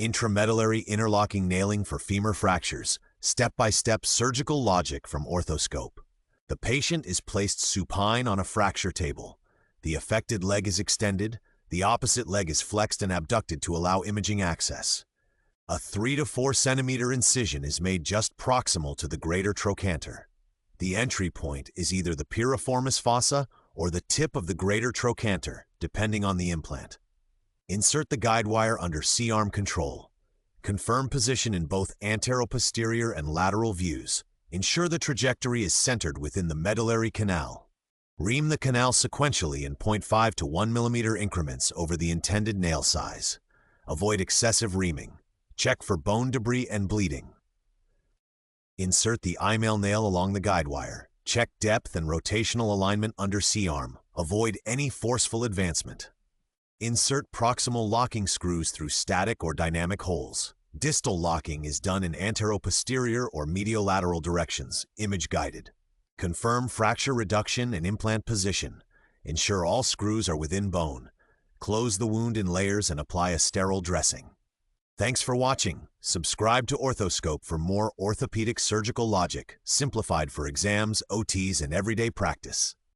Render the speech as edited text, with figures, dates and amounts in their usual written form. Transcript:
Intramedullary interlocking nailing for femur fractures, step-by-step surgical logic from OrthoScope. The patient is placed supine on a fracture table. The affected leg is extended, the opposite leg is flexed and abducted to allow imaging access. A 3 to 4 centimeter incision is made just proximal to the greater trochanter. The entry point is either the piriformis fossa or the tip of the greater trochanter, depending on the implant. Insert the guide wire under C-arm control. Confirm position in both anteroposterior and lateral views. Ensure the trajectory is centered within the medullary canal. Ream the canal sequentially in 0.5 to 1 mm increments over the intended nail size. Avoid excessive reaming. Check for bone debris and bleeding. Insert the IMIL nail along the guide wire. Check depth and rotational alignment under C-arm. Avoid any forceful advancement. Insert proximal locking screws through static or dynamic holes. Distal locking is done in anteroposterior or mediolateral directions, image-guided. Confirm fracture reduction and implant position. Ensure all screws are within bone. Close the wound in layers and apply a sterile dressing. Thanks for watching. Subscribe to OrthoScope for more orthopedic surgical logic, simplified for exams, OTs, and everyday practice.